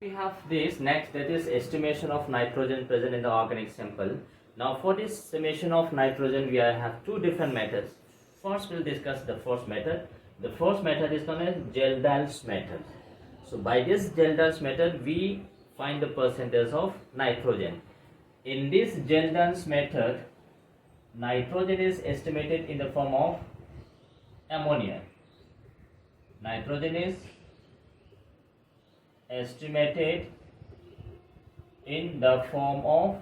We have this next, that is estimation of nitrogen present in the organic sample. Now for this estimation of nitrogen we have two different methods. First we'll discuss the first method. The first method is known as Gelder's method. So by this Gelder's method we find the percentage of nitrogen. In this Gelder's method, nitrogen is estimated in the form of ammonia. Nitrogen is estimated in the form of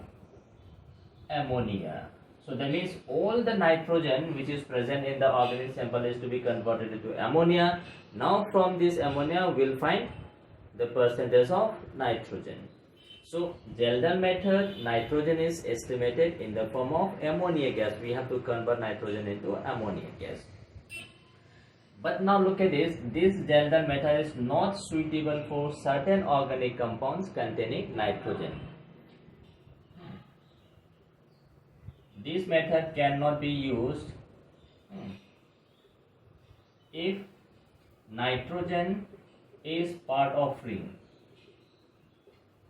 ammonia. So that means all the nitrogen which is present in the organic sample is to be converted into ammonia. Now from this ammonia we'll find the percentage of nitrogen. So Gelder method, nitrogen is estimated in the form of ammonia gas. We have to convert nitrogen into ammonia gas. But now look at this Gelder method is not suitable for certain organic compounds containing nitrogen. This method cannot be used if nitrogen is part of ring.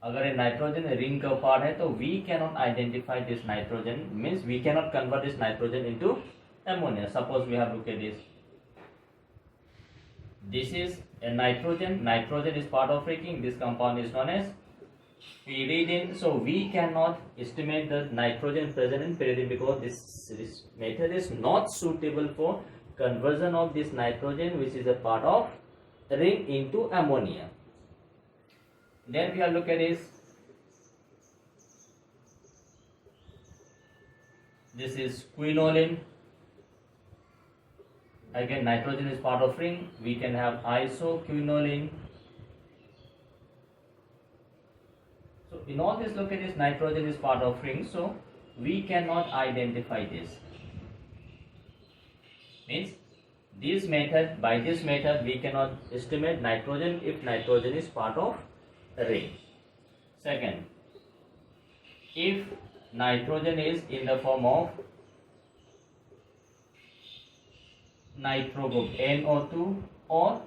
अगर ये nitrogen ring का part है तो we cannot identify this nitrogen, means we cannot convert this nitrogen into ammonia. Suppose we have look at this. This is a nitrogen. Nitrogen is part of ring. This compound is known as pyridine. So we cannot estimate the nitrogen present in pyridine because this method is not suitable for conversion of this nitrogen which is a part of ring into ammonia. Then we are look at this. This is quinoline. Again, nitrogen is part of ring. We can have isoquinoline. So in all this, look at this, nitrogen is part of ring. So we cannot identify this. Means this method, by this method, we cannot estimate nitrogen if nitrogen is part of ring. Second, if nitrogen is in the form of nitro group NO2 or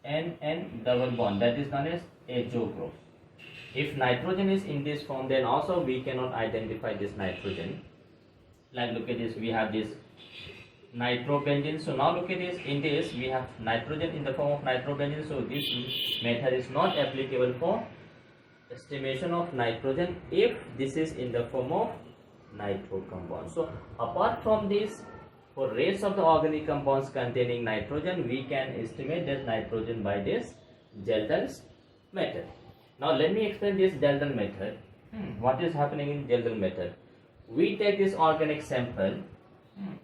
NN double bond, that is known as HO group. If nitrogen is in this form, then also we cannot identify this nitrogen. Like look at this, we have this nitrobenzene. So now look at this, in this we have nitrogen in the form of nitrobenzene. So this method is not applicable for estimation of nitrogen if this is in the form of nitro compound. So apart from this, for rest of the organic compounds containing nitrogen, we can estimate that nitrogen by this Gelder's method. Now let me explain this Gelder method. What is happening in Gelder method? We take this organic sample.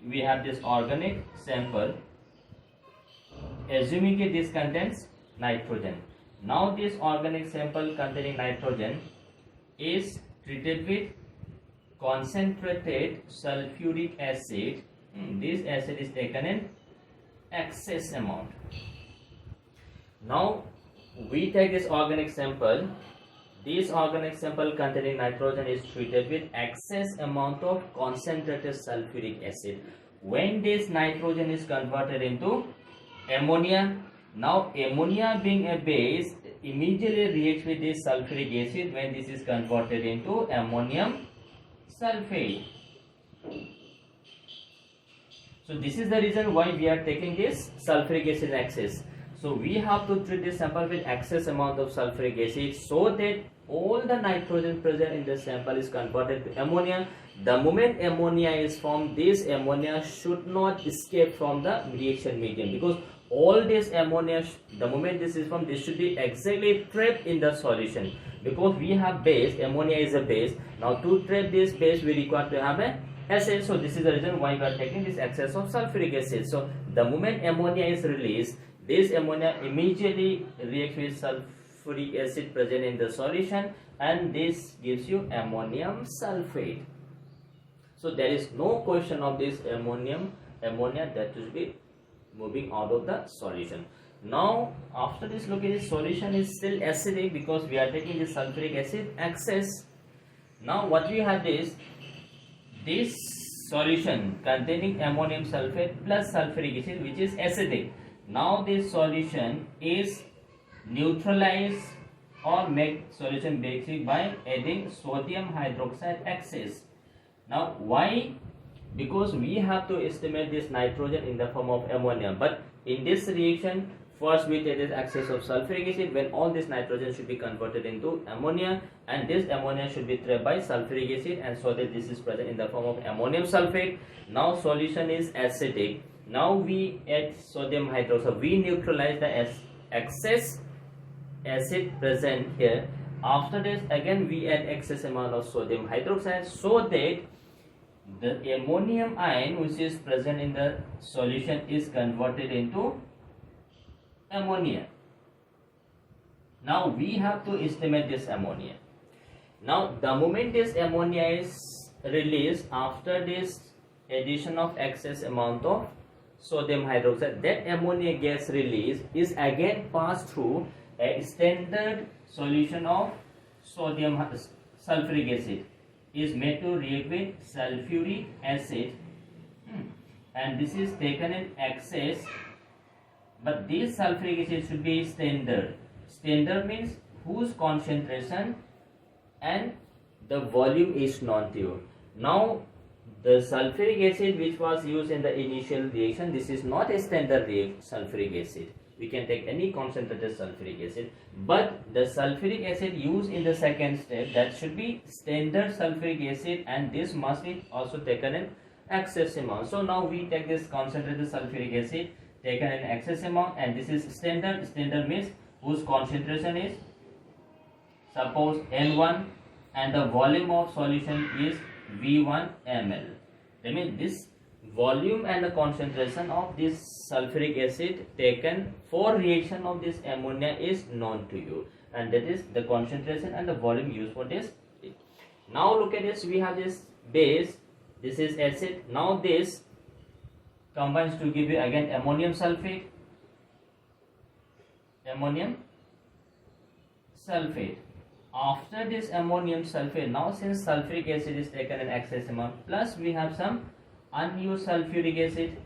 We have this organic sample. Assuming that this contains nitrogen. Now this organic sample containing nitrogen is treated with concentrated sulfuric acid. This acid is taken in excess amount. Now we take this organic sample. This organic sample containing nitrogen is treated with excess amount of concentrated sulfuric acid. When this nitrogen is converted into ammonia, now ammonia being a base immediately reacts with this sulfuric acid when this is converted into ammonium sulfate. So this is the reason why we are taking this sulfuric acid in excess. So we have to treat this sample with excess amount of sulfuric acid so that all the nitrogen present in the sample is converted to ammonia. The moment ammonia is formed, this ammonia should not escape from the reaction medium because all this ammonia, the moment this is formed, this should be exactly trapped in the solution because we have base, ammonia is a base. Now to trap this base, we require to have a acid. So this is the reason why we are taking this excess of sulfuric acid. So the moment ammonia is released, this ammonia immediately reacts with sulfuric acid present in the solution and this gives you ammonium sulfate. So there is no question of this ammonia that will be moving out of the solution. Now after this, look at this, solution is still acidic because we are taking this sulfuric acid excess. Now what we have is this solution containing ammonium sulfate plus sulfuric acid which is acidic. Now this solution is neutralized or make solution basic by adding sodium hydroxide excess. Now why? Because we have to estimate this nitrogen in the form of ammonia, but in this reaction first we take this excess of sulfuric acid, when all this nitrogen should be converted into ammonia, and this ammonia should be trapped by sulfuric acid, and so that this is present in the form of ammonium sulfate. Now solution is acidic. Now we add sodium hydroxide, we neutralize the excess acid present here. After this again we add excess amount of sodium hydroxide, so that the ammonium ion which is present in the solution is converted into ammonia. Now we have to estimate this ammonia. Now the moment this ammonia is released after this addition of excess amount of sodium hydroxide, that ammonia gas release is again passed through a standard solution of sodium sulfuric acid, is made to react with sulfuric acid, and this is taken in excess, but this sulfuric acid should be standard. Standard means whose concentration and the volume is known to you. Now the sulfuric acid which was used in the initial reaction, this is not a standard sulfuric acid. We can take any concentrated sulfuric acid, but the sulfuric acid used in the second step, that should be standard sulfuric acid, and this must be also taken in excess amount. So now we take this concentrated sulfuric acid taken in excess amount, and this is standard. Standard means whose concentration is suppose N1 and the volume of solution is V1 ml. That means this volume and the concentration of this sulfuric acid taken for reaction of this ammonia is known to you, and that is the concentration and the volume used for this. Now look at this, we have this base, this is acid. Now this combines to give you again ammonium sulfate, ammonium sulfate. After this ammonium sulfate, now since sulfuric acid is taken in excess amount, plus we have some unused sulfuric acid,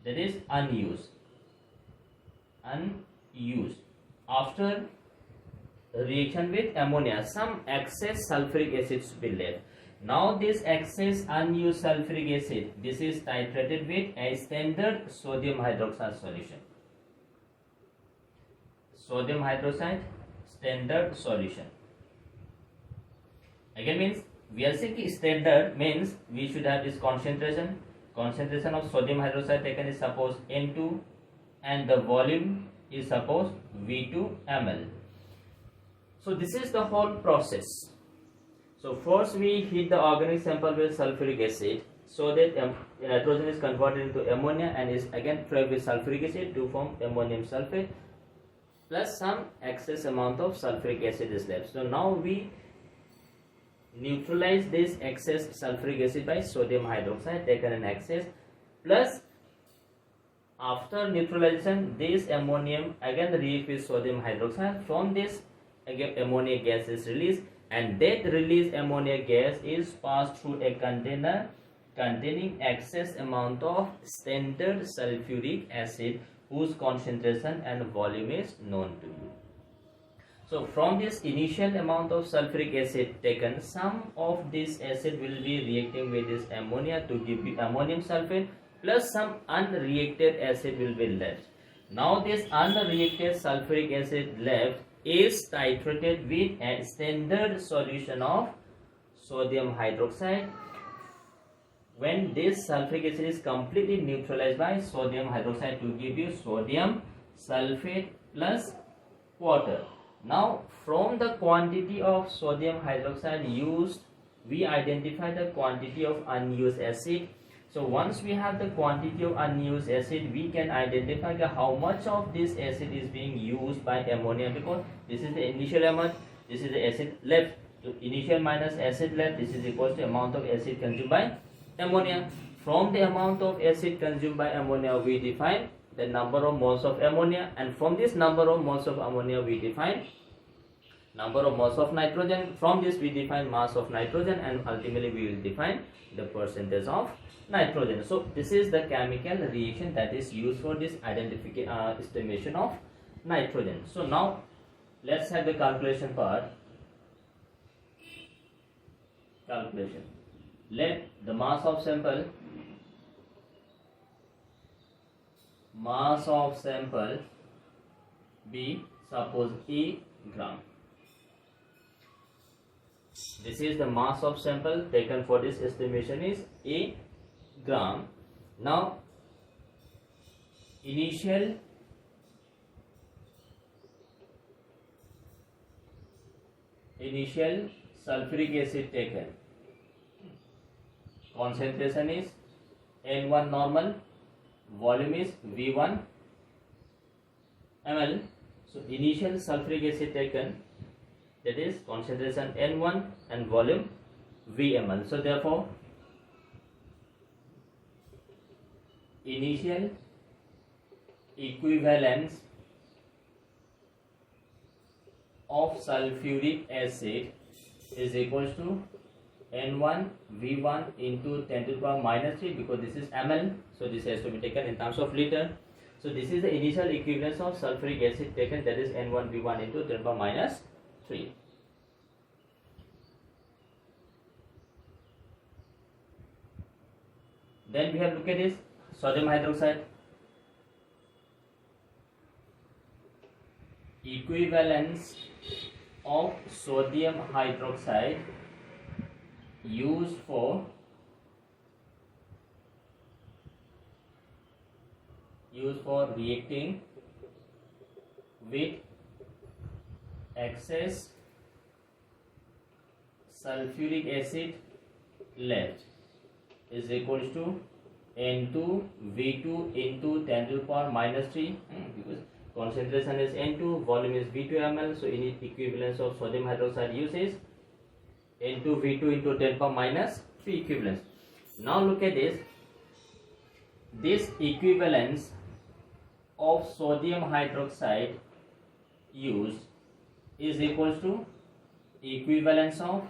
that is unused. After reaction with ammonia, some excess sulfuric acid should be left. Now this excess unused sulfuric acid, this is titrated with a standard sodium hydroxide solution. Sodium hydroxide standard solution. Again means we are saying standard means we should have this concentration of sodium hydroxide taken is suppose N2, and the volume is suppose V2 ml. So this is the whole process. So first we heat the organic sample with sulfuric acid, so that nitrogen is converted into ammonia and is again trapped with sulfuric acid to form ammonium sulfate, plus some excess amount of sulfuric acid is left. So now we neutralize this excess sulfuric acid by sodium hydroxide taken in excess, plus after neutralization this ammonium again react with sodium hydroxide. From this again ammonia gas is released, and that released ammonia gas is passed through a container containing excess amount of standard sulfuric acid whose concentration and volume is known to you. So from this initial amount of sulfuric acid taken, some of this acid will be reacting with this ammonia to give you ammonium sulfate, plus some unreacted acid will be left. Now this unreacted sulfuric acid left is titrated with a standard solution of sodium hydroxide. When this sulfuric acid is completely neutralized by sodium hydroxide to give you sodium sulfate plus water. Now from the quantity of sodium hydroxide used, we identify the quantity of unused acid. So once we have the quantity of unused acid, we can identify how much of this acid is being used by ammonia, because this is the initial amount, this is the acid left. So initial minus acid left, this is equal to amount of acid consumed by ammonia. From the amount of acid consumed by ammonia, we define the number of moles of ammonia, and from this number of moles of ammonia we define number of moles of nitrogen. From this we define mass of nitrogen, and ultimately we will define the percentage of nitrogen. So this is the chemical reaction that is used for this estimation of nitrogen. So now let's have the calculation part. Calculation. Let the mass of sample be, suppose, A gram. This is the mass of sample taken for this estimation is A gram. Now initial sulfuric acid taken, concentration is N1 normal, volume is V1 ml. So initial sulfuric acid taken, that is concentration N1 and volume V ml. So therefore initial equivalence of sulfuric acid is equals to N1 V1 into 10 to the power minus 3, because this is ml, so this has to be taken in terms of liter. So this is the initial equivalence of sulfuric acid taken, that is N1 V1 into 10 to the power minus 3. Then we have look at this sodium hydroxide. Equivalence of sodium hydroxide used for reacting with excess sulfuric acid left is equals to N2 V2 into 10 to the power minus 3, because concentration is N2, volume is V2 ml, so in equivalence of sodium hydroxide use is N2 V2 into 10 to the power minus 3 equivalence. Now look at this. This equivalence of sodium hydroxide used is equals to equivalence of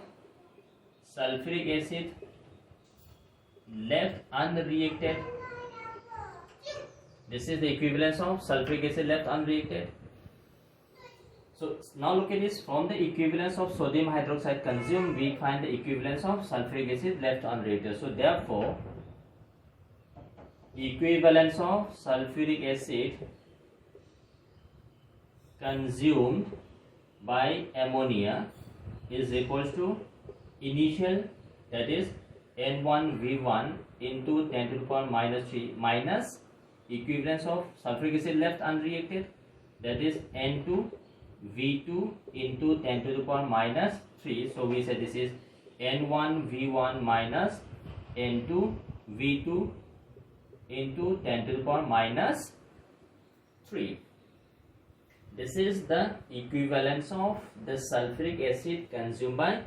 sulfuric acid left unreacted. This is the equivalence of sulfuric acid left unreacted. So now look at this. From the equivalence of sodium hydroxide consumed, we find the equivalence of sulfuric acid left unreacted. So therefore, equivalence of sulfuric acid consumed by ammonia is equals to initial, that is N1 V1 into 10 to the power minus 3 minus equivalence of sulfuric acid left unreacted, that is N2 V2 into 10 to the power minus 3. So we say this is N1 V1 minus N2 V2 into 10 to the power minus 3. This is the equivalence of the sulfuric acid consumed by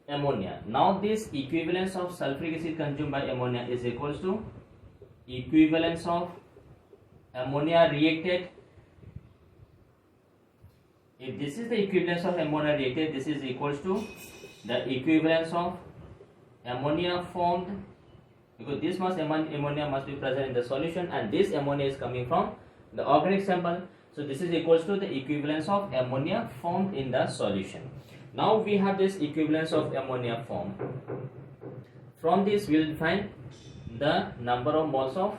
ammonia. Now this equivalence of sulfuric acid consumed by ammonia is equals to equivalence of ammonia reacted. If this is the equivalence of ammonia reacted, this is equals to the equivalence of ammonia formed, because this much ammonia must be present in the solution, and this ammonia is coming from the organic sample. So this is equals to the equivalence of ammonia formed in the solution. Now we have this equivalence of ammonia formed. From this we will find the number of moles of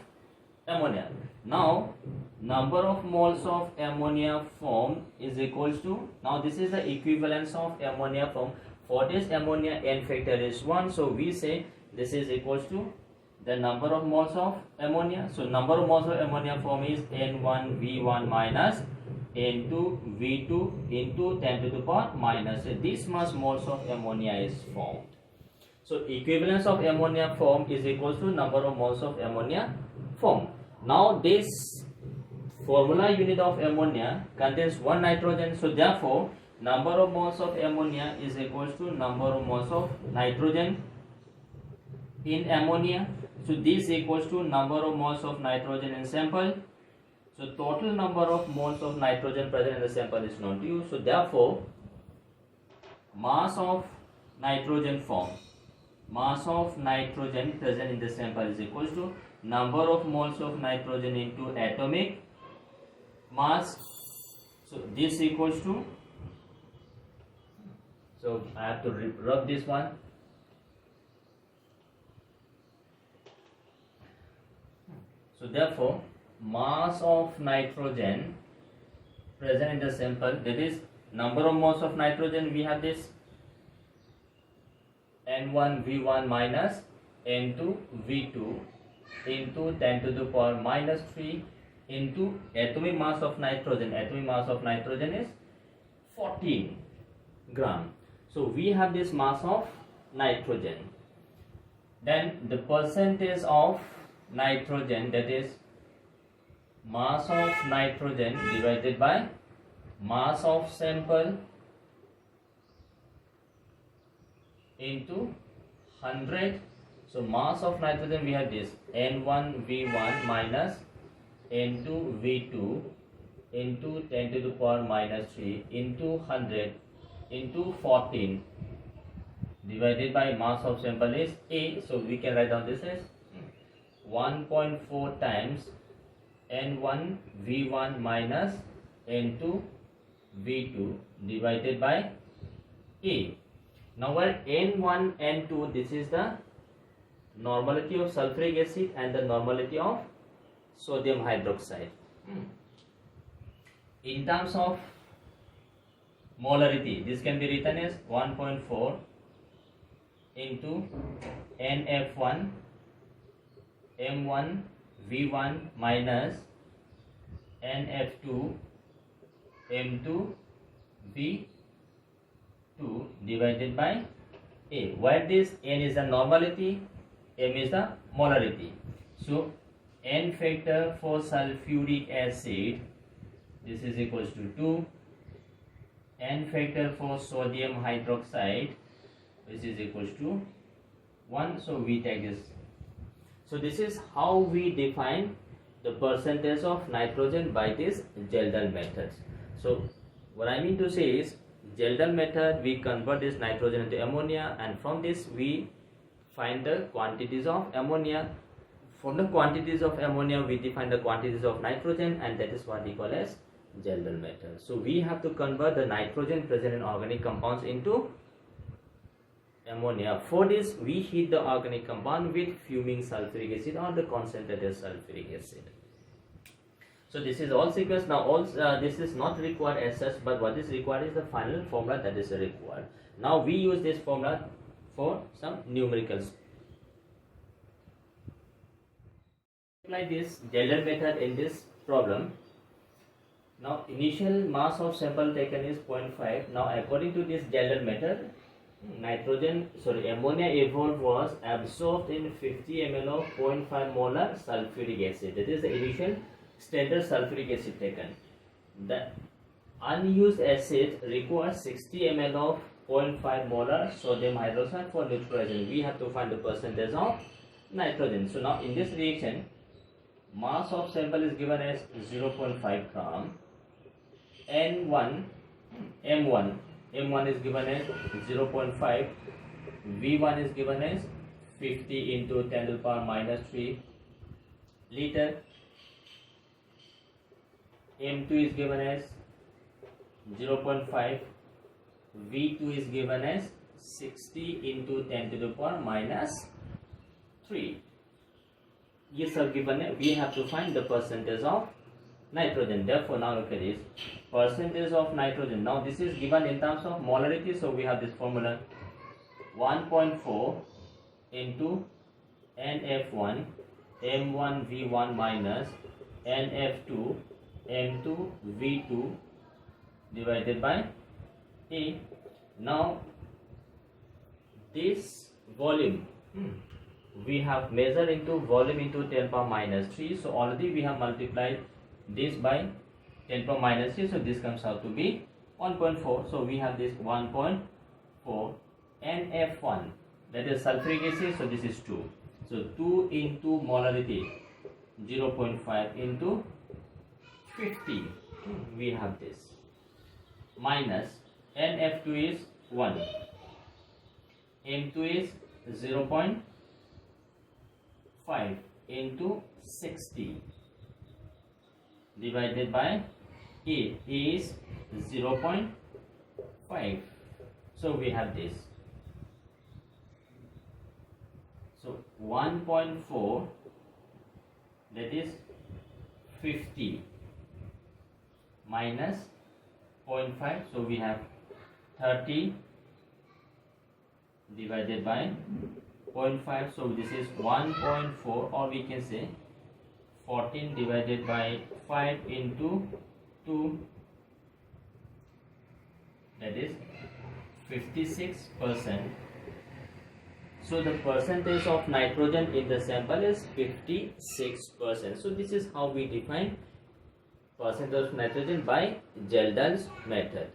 ammonia. Now number of moles of ammonia formed is equals to, now this is the equivalence of ammonia formed. For this ammonia n factor is 1, so we say this is equals to the number of moles of ammonia. So number of moles of ammonia formed is N1 V1 minus N2 V2 into 10 to the power minus. So this much moles of ammonia is formed. So equivalence of ammonia formed is equals to number of moles of ammonia formed. Now this formula unit of ammonia contains 1 nitrogen, so therefore number of moles of ammonia is equals to number of moles of nitrogen in ammonia. So this equals to number of moles of nitrogen in sample. So total number of moles of nitrogen present in the sample is known to you. So therefore mass of nitrogen formed, mass of nitrogen present in the sample is equals to number of moles of nitrogen into atomic mass. So this equals to So I have to rub this one. So therefore, mass of nitrogen present in the sample, that is number of moles of nitrogen, we have this N1V1 minus N2V2 into 10 to the power minus 3 into atomic mass of nitrogen. Atomic mass of nitrogen is 14 gram. So we have this mass of nitrogen. Then the percentage of nitrogen, that is mass of nitrogen divided by mass of sample into 100. So mass of nitrogen, we have this N1V1 minus N2V2 into 10 to the power minus 3 into 100 into 14 divided by mass of sample is A. So we can write down this as 1.4 times N1V1 minus N2V2 divided by A. Now where N1, N2, this is the normality of sulfuric acid and the normality of sodium hydroxide. In terms of molarity, this can be written as 1.4 into NF1 M1 V1 minus NF2 M2 V2 divided by A, where this N is the normality, M is the molarity. So N factor for sulfuric acid, this is equals to 2. N factor for sodium hydroxide, which is equals to 1. So we take this. So this is how we define the percentage of nitrogen by this Geldal method. So what I mean to say is, Geldal method, we convert this nitrogen into ammonia, and from this we find the quantities of ammonia. From the quantities of ammonia we define the quantities of nitrogen, and that is what we call as Geldal method. So we have to convert the nitrogen present in organic compounds into ammonia. For this we heat the organic compound with fuming sulfuric acid or the concentrated sulfuric acid. So this is all sequence. Now all this is not required as such, but what is required is the final formula that is required. Now we use this formula for some numericals. Apply this Geldal method in this problem. Now initial mass of sample taken is 0.5. Now according to this Geldal method, ammonia evolved was absorbed in 50 ml of 0.5 molar sulfuric acid. That is the initial standard sulfuric acid taken. The unused acid requires 60 ml of 0.5 molar sodium hydroxide for neutralization. We have to find the percentage of nitrogen. So now in this reaction, mass of sample is given as 0.5 gram. M1 is given as 0.5, V1 is given as 50 into 10 to the power minus 3 liter, M2 is given as 0.5, V2 is given as 60 into 10 to the power minus 3. Yes, sir, given it, we have to find the percentage of nitrogen. Therefore, now look at this percentage of nitrogen. Now this is given in terms of molarity, so we have this formula 1.4 into NF1 M1 V1 minus NF2 M2 V2 divided by A. Now this volume we have measured into volume into 10 power minus 3. So already we have multiplied this by 10 power minus 3. So this comes out to be 1.4. So we have this 1.4 NF1, that is sulfuric acid. So this is 2. So 2 into molarity 0.5 into 50. We have this minus NF2 is 1. M2 is 0.5 into 60 divided by A is 0.5. So we have this. So 1.4, that is 50 minus 0.5, so we have 30 divided by 0.5, so this is 1.4, or we can say 14 divided by 5 into 2, that is 56%. So the percentage of nitrogen in the sample is 56%. So this is how we define percentage of nitrogen by Gelder's method.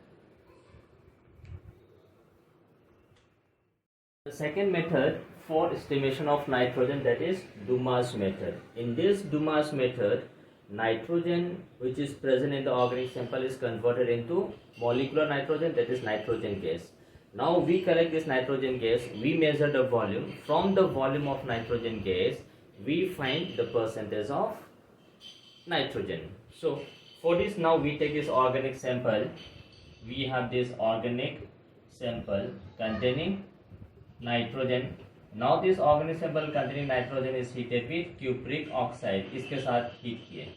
The second method for estimation of nitrogen, that is Dumas method. In this Dumas method, nitrogen which is present in the organic sample is converted into molecular nitrogen, that is nitrogen gas. Now we collect this nitrogen gas, we measure the volume. From the volume of nitrogen gas, we find the percentage of nitrogen. So for this, now we take this organic sample. We have this organic sample containing nitrogen. Now this organic sample containing nitrogen is heated with cupric oxide. इसके साथ heat किए.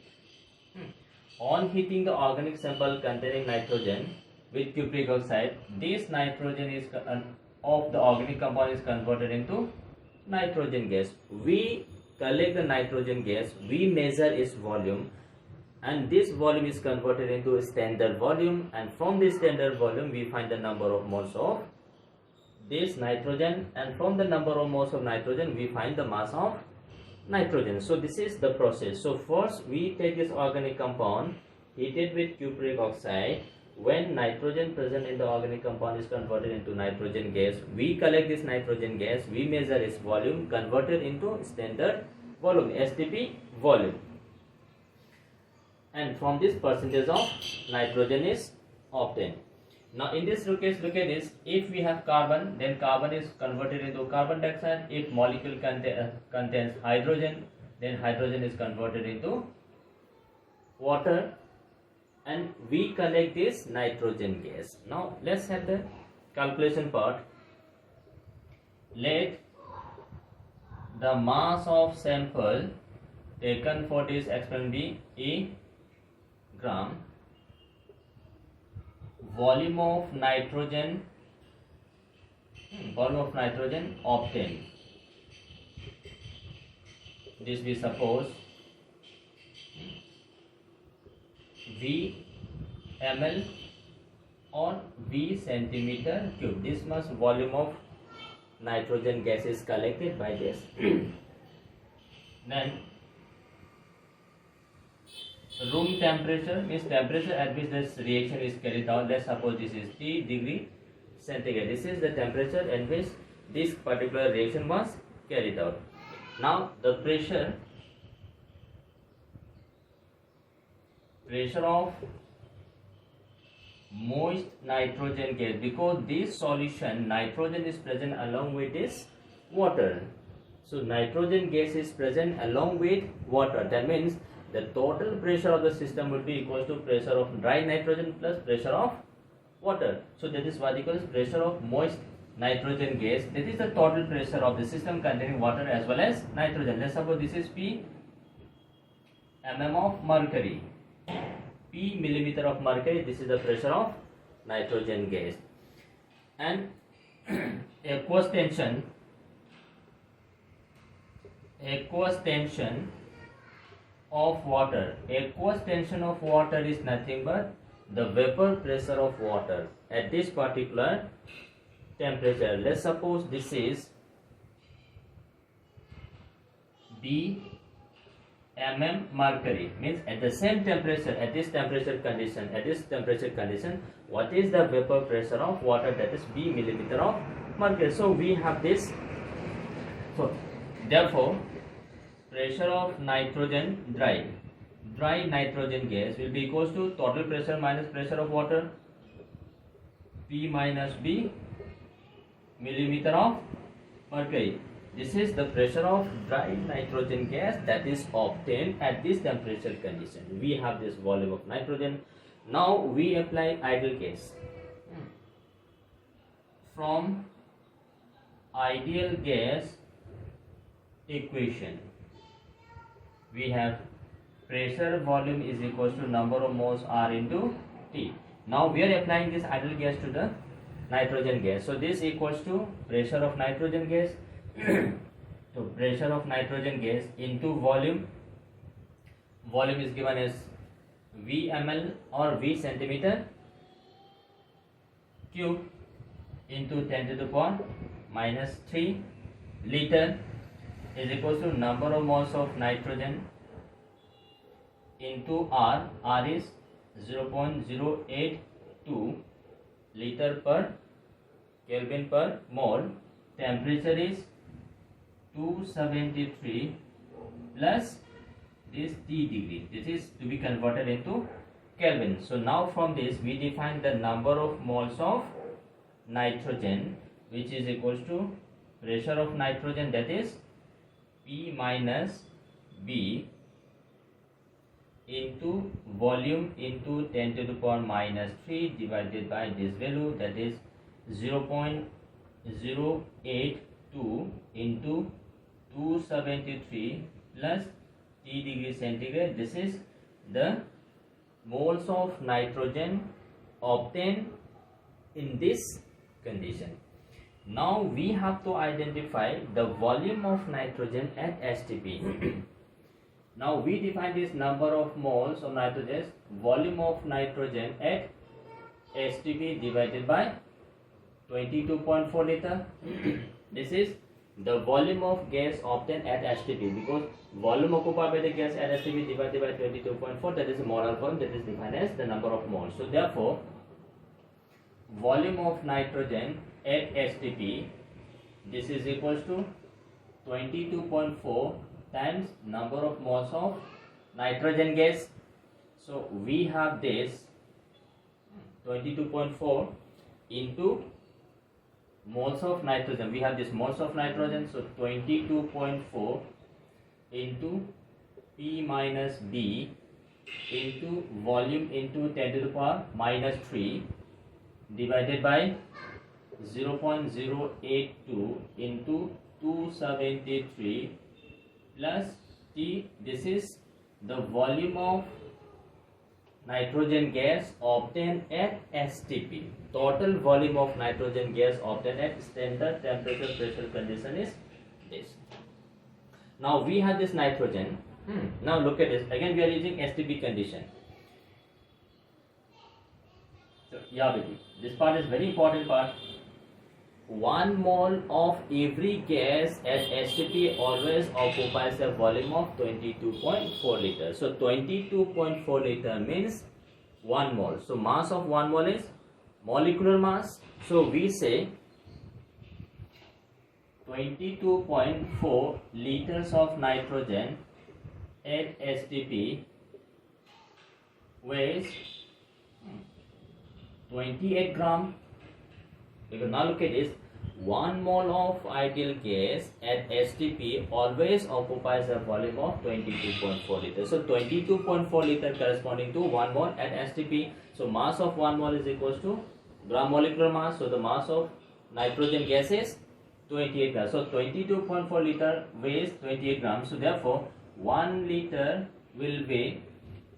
On heating the organic sample containing nitrogen with cupric oxide, this nitrogen is of the organic compound is converted into nitrogen gas. We collect the nitrogen gas, we measure its volume, and this volume is converted into a standard volume, and from this standard volume we find the number of moles of this nitrogen, and from the number of moles of nitrogen we find the mass of nitrogen. So this is the process. So first we take this organic compound, heated with cupric oxide. When nitrogen present in the organic compound is converted into nitrogen gas, we collect this nitrogen gas, we measure its volume, converted into standard volume, STP volume, and from this percentage of nitrogen is obtained. Now in this case, look at this. If we have carbon, then carbon is converted into carbon dioxide. If molecule contains hydrogen, then hydrogen is converted into water, and we collect this nitrogen gas. Now let's have the calculation part. Let the mass of sample taken for this experiment be a gram. Volume of nitrogen obtained. This we suppose V ml or V centimeter cube. This much volume of nitrogen gas is collected by this. Then room temperature means temperature at which this reaction is carried out. Let's suppose this is 3 degree centigrade. This is the temperature at which this particular reaction was carried out. Now the pressure of moist nitrogen gas, because this solution nitrogen is present along with this water. So nitrogen gas is present along with water. That means the total pressure of the system would be equal to pressure of dry nitrogen plus pressure of water. So that is what equals pressure of moist nitrogen gas. That is the total pressure of the system containing water as well as nitrogen. Let's suppose this is P mm of mercury. P millimeter of mercury. This is the pressure of nitrogen gas. And aqueous tension of water. Aqueous tension of water is nothing but the vapor pressure of water at this particular temperature. Let's suppose this is B mm mercury, means at the same temperature, at this temperature condition, what is the vapor pressure of water? That is B millimeter of mercury. So we have this. So therefore pressure of nitrogen dry nitrogen gas will be equals to total pressure minus pressure of water, P minus B millimeter of mercury. This is the pressure of dry nitrogen gas that is obtained at this temperature condition. We have this volume of nitrogen. Now we apply ideal case. from ideal gas equation, we have pressure volume is equals to number of moles R into T. Now we are applying this ideal gas to the nitrogen gas. So this equals to pressure of nitrogen gas so pressure of nitrogen gas into volume. Volume is given as V ml or V centimeter cube into 10 to the power minus 3 liter is equals to number of moles of nitrogen into R. R is 0.082 liter per Kelvin per mole. Temperature is 273 plus this T degree. This is to be converted into Kelvin. So now from this we define the number of moles of nitrogen, which is equals to pressure of nitrogen, that is P minus B into volume into 10 to the power minus 3 divided by this value, that is 0.082 into 273 plus T degree centigrade. This is the moles of nitrogen obtained in this condition. Now we have to identify the volume of nitrogen at STP. Now we define this number of moles of nitrogen, volume of nitrogen at STP divided by 22.4 liter. This is the volume of gas obtained at STP, because volume occupied by the gas at STP divided by 22.4, that is the molar volume, that is defined as the number of moles. So therefore, volume of nitrogen at STP, this is equals to 22.4 times number of moles of nitrogen gas. So we have this 22.4 into moles of nitrogen. We have this moles of nitrogen, so 22.4 into P minus B into volume into 10 to the power minus 3 divided by 0.082 into 273 plus T. This is the volume of nitrogen gas obtained at STP. Total volume of nitrogen gas obtained at standard temperature pressure condition is this. Now we have this nitrogen. Now look at this. Again we are using STP condition. So yeah, this part is very important part. 1 mole of every gas at STP always occupies a volume of 22.4 liters. So 22.4 liter means 1 mole. So mass of 1 mole is molecular mass. So we say 22.4 liters of nitrogen at STP weighs 28 gram. Because now look at this, 1 mole of ideal gas at STP always occupies a volume of 22.4 liters. So 22.4 liter corresponding to 1 mole at STP. So mass of 1 mole is equals to gram molecular mass. So the mass of nitrogen gas is 28 grams. So 22.4 liter weighs 28 grams. So therefore 1 liter will weigh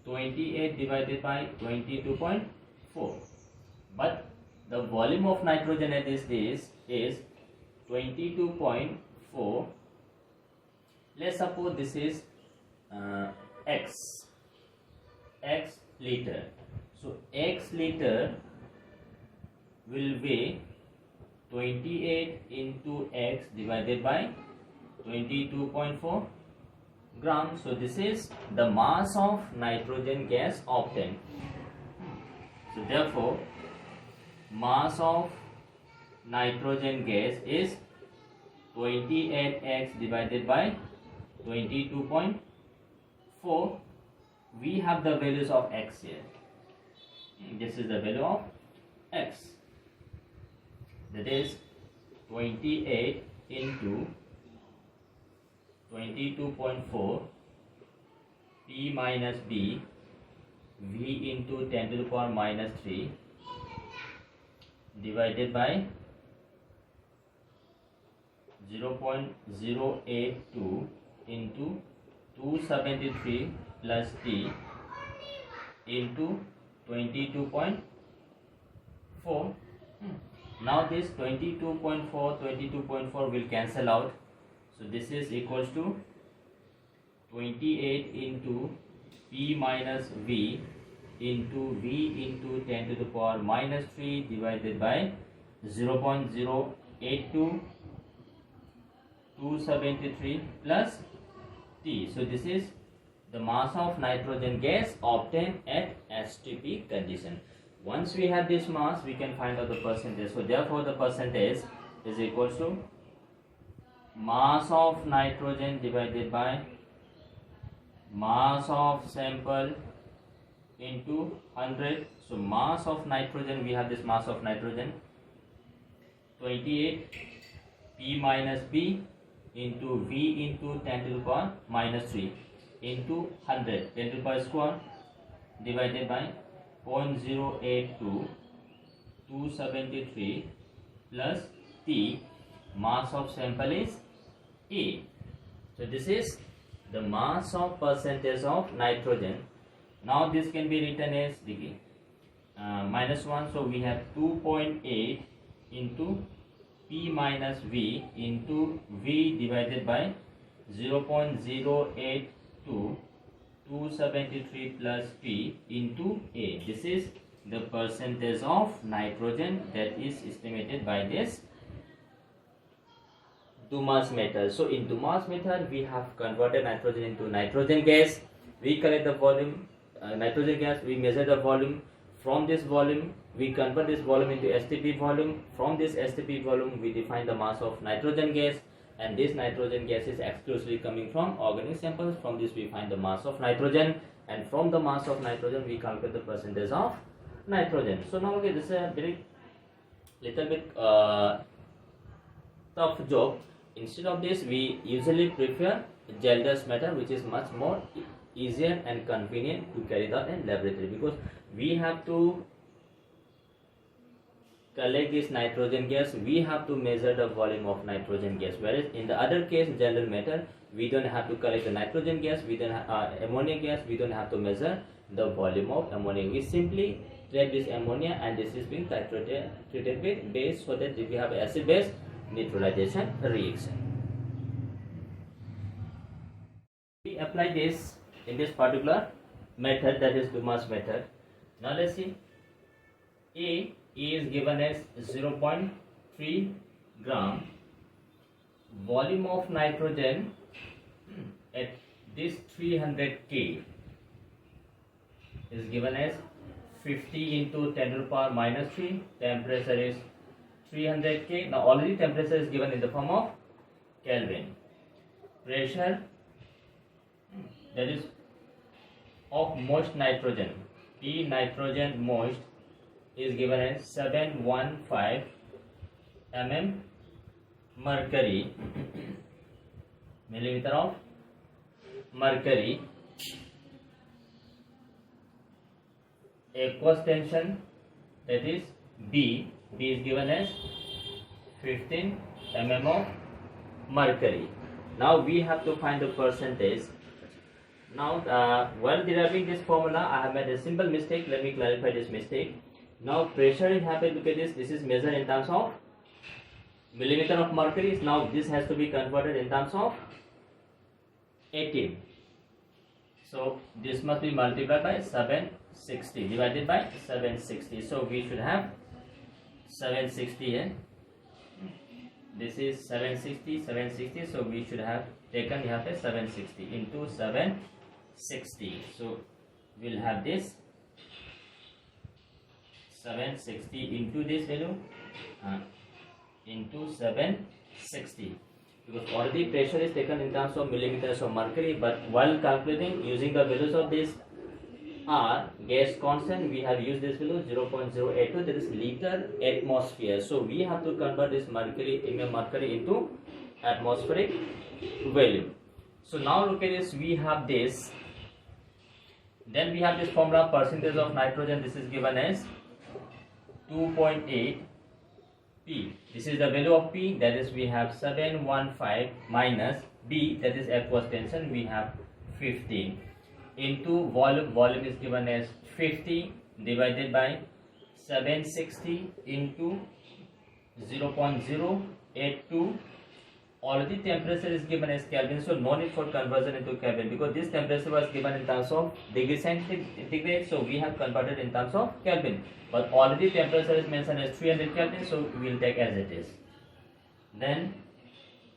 28 divided by 22.4. But the volume of nitrogen at this stage is 22.4. Let's suppose this is x liter. So x liter will weigh 28 into x divided by 22.4 grams. So this is the mass of nitrogen gas obtained. So therefore mass of nitrogen gas is 28x divided by 22.4. We have the values of x here. This is the value of x. That is 28 into 22.4 P minus B V into 10 to the power minus 3 divided by 0.082 into 273 plus T into 22.4. Now this 22.4 will cancel out. So this is equals to 28 into P minus V into V into 10 to the power minus 3 divided by 0.082 273 plus T. So this is the mass of nitrogen gas obtained at STP condition. Once we have this mass, we can find out the percentage. So therefore the percentage is equals to mass of nitrogen divided by mass of sample into 100. So mass of nitrogen, we have this mass of nitrogen 28 P minus B into V into 10 to the power minus 3 into 100 10 to the power square divided by 0.082 273 plus T. Mass of sample is A. So this is the mass of percentage of nitrogen. Now this can be written as minus 1. So we have 2.8 into P minus V into V divided by 0.082 273 plus P into A. This is the percentage of nitrogen that is estimated by this Dumas method. So in Dumas method, we have converted nitrogen into nitrogen gas. We collect the volume, nitrogen gas, we measure the volume. From this volume, we convert this volume into STP volume. From this STP volume, we define the mass of nitrogen gas, and this nitrogen gas is exclusively coming from organic samples. From this, we find the mass of nitrogen, and from the mass of nitrogen, we calculate the percentage of nitrogen. So now, okay, this is a very little bit tough job. Instead of this, we usually prefer Gelder's method, which is much more easier and convenient to carry out in laboratory, because we have to collect this nitrogen gas, we have to measure the volume of nitrogen gas, whereas in the other case, general method, we don't have to collect the nitrogen gas, we don't have ammonia gas, we don't have to measure the volume of ammonia. We simply treat this ammonia, and this is being treated with base, so that we have acid base neutralization reaction. We apply this in this particular method, that is Dumas method. Now let's see. A is given as 0.3 gram. Volume of nitrogen at this 300 K is given as 50 into 10 to the power minus 3. Temperature is 300 K. Now already temperature is given in the form of Kelvin. Pressure, that is of moist nitrogen, P nitrogen moist, is given as 715 mm mercury, millimeter of mercury. Aqueous tension, that is B is given as 15 mm of mercury. Now we have to find the percentage. Now while deriving this formula, I have made a simple mistake. Let me clarify this mistake. Now pressure is happening. Look at this. This is measured in terms of millimeter of mercury. Now this has to be converted in terms of atm. So this must be multiplied by 760 divided by 760. So we should have 760 here. This is 760. So we should have taken here 760 into 760. So we'll have this 760 into this value into 760, because already pressure is taken in terms of millimeters of mercury, but while calculating using the values of this R gas constant, we have used this value 0.082, that is liter atmosphere. So we have to convert this mercury into atmospheric value. So now look at this, we have this, then we have this formula, percentage of nitrogen. This is given as 2.8 P. This is the value of P, that is we have 715 minus B, that is aqueous tension, we have 15 into volume. Volume is given as 50 divided by 760 into 0.082. Already temperature is given as Kelvin, so no need for conversion into Kelvin because this temperature was given in terms of degree centigrade, so we have converted in terms of Kelvin. But already temperature is mentioned as 300 Kelvin, so we will take as it is. Then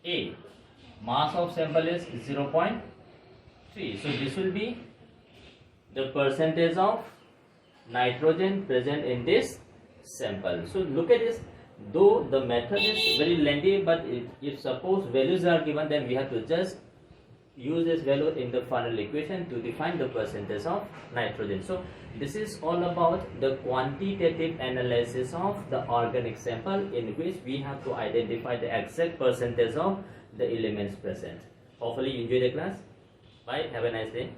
A, mass of sample is 0.3, so this will be the percentage of nitrogen present in this sample. So look at this. Though the method is very lengthy, but if suppose values are given, then we have to just use this value in the final equation to define the percentage of nitrogen. So this is all about the quantitative analysis of the organic sample, in which we have to identify the exact percentage of the elements present. Hopefully you enjoy the class. Bye. Have a nice day.